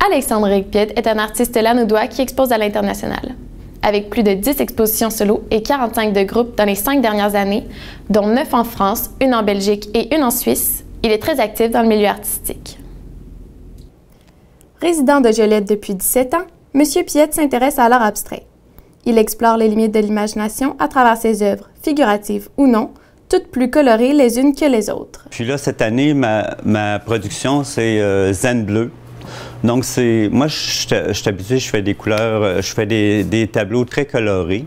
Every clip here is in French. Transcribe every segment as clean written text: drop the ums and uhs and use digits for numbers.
Alexandre Piette est un artiste lanaudois qui expose à l'international. Avec plus de 10 expositions solo et 45 de groupe dans les 5 dernières années, dont 9 en France, une en Belgique et une en Suisse, il est très actif dans le milieu artistique. Résident de Joliette depuis 17 ans, M. Piette s'intéresse à l'art abstrait. Il explore les limites de l'imagination à travers ses œuvres, figuratives ou non, toutes plus colorées les unes que les autres. Puis là, cette année, ma production, c'est Zen Bleu. Donc, moi, je suis habitué, je fais des couleurs, je fais des tableaux très colorés.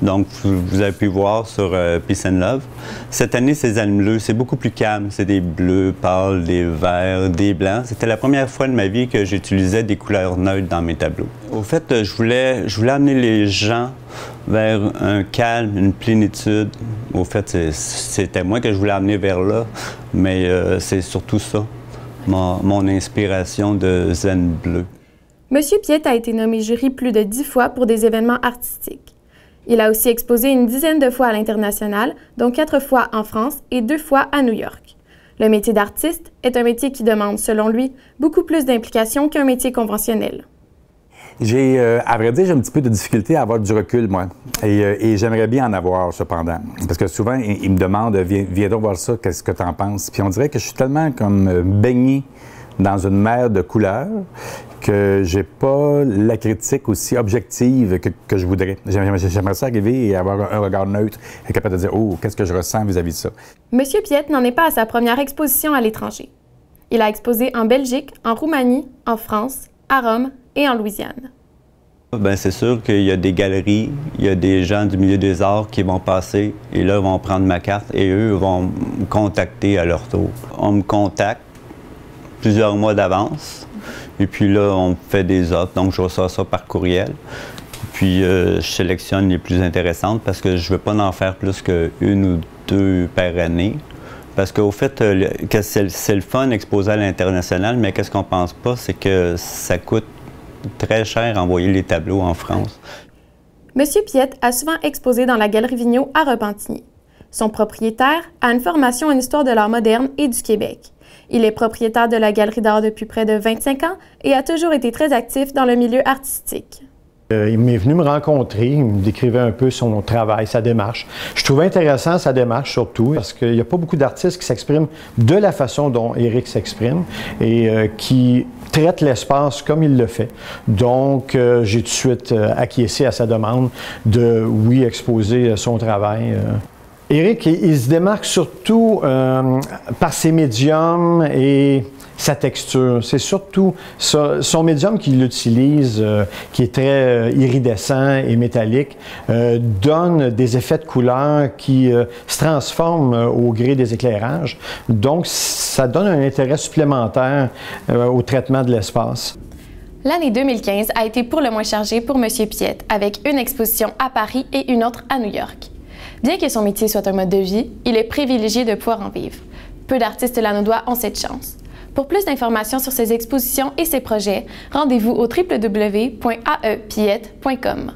Donc, vous avez pu voir sur Peace and Love. Cette année, c'est Zen Bleu. C'est beaucoup plus calme. C'est des bleus pâles, des verts, des blancs. C'était la première fois de ma vie que j'utilisais des couleurs neutres dans mes tableaux. Au fait, je voulais amener les gens vers un calme, une plénitude. Au fait, c'était moi que je voulais amener vers là, mais c'est surtout ça, mon inspiration de Zen Bleu. M. Piette a été nommé jury plus de 10 fois pour des événements artistiques. Il a aussi exposé une dizaine de fois à l'international, dont 4 fois en France et 2 fois à New York. Le métier d'artiste est un métier qui demande, selon lui, beaucoup plus d'implication qu'un métier conventionnel. À vrai dire, j'ai un petit peu de difficulté à avoir du recul, moi. Et j'aimerais bien en avoir, cependant. Parce que souvent, ils me demandent, viens donc voir ça, qu'est-ce que tu en penses? Puis on dirait que je suis tellement comme baigné dans une mer de couleurs que j'ai pas la critique aussi objective que je voudrais. J'aimerais ça arriver et avoir un regard neutre et capable de dire « Oh, qu'est-ce que je ressens vis-à-vis de ça? » M. Piette n'en est pas à sa première exposition à l'étranger. Il a exposé en Belgique, en Roumanie, en France, à Rome et en Louisiane. Bien, c'est sûr qu'il y a des galeries, il y a des gens du milieu des arts qui vont passer et là, vont prendre ma carte et eux vont me contacter à leur tour. On me contacte plusieurs mois d'avance. Et puis là, on fait des offres, donc je reçois ça par courriel. Puis je sélectionne les plus intéressantes parce que je ne veux pas en faire plus qu'une ou deux par année. Parce qu'au fait, c'est le fun d'exposer à l'international, mais qu'est-ce qu'on pense pas, c'est que ça coûte très cher envoyer les tableaux en France. M. Piette a souvent exposé dans la Galerie Vigneault à Repentigny. Son propriétaire a une formation en histoire de l'art moderne et du Québec. Il est propriétaire de la Galerie d'art depuis près de 25 ans et a toujours été très actif dans le milieu artistique. Il m'est venu me rencontrer, il me décrivait un peu son travail, sa démarche. Je trouvais intéressant sa démarche surtout parce qu'il n'y a pas beaucoup d'artistes qui s'expriment de la façon dont Éric s'exprime et qui traite l'espace comme il le fait. Donc, j'ai tout de suite acquiescé à sa demande de, oui, exposer son travail. Éric, il se démarque surtout par ses médiums et sa texture. C'est surtout son médium qu'il utilise, qui est très iridescent et métallique, donne des effets de couleur qui se transforment au gré des éclairages. Donc, ça donne un intérêt supplémentaire au traitement de l'espace. L'année 2015 a été pour le moins chargée pour M. Piette, avec une exposition à Paris et une autre à New York. Bien que son métier soit un mode de vie, il est privilégié de pouvoir en vivre. Peu d'artistes lanaudois ont cette chance. Pour plus d'informations sur ses expositions et ses projets, rendez-vous au www.aepiette.com.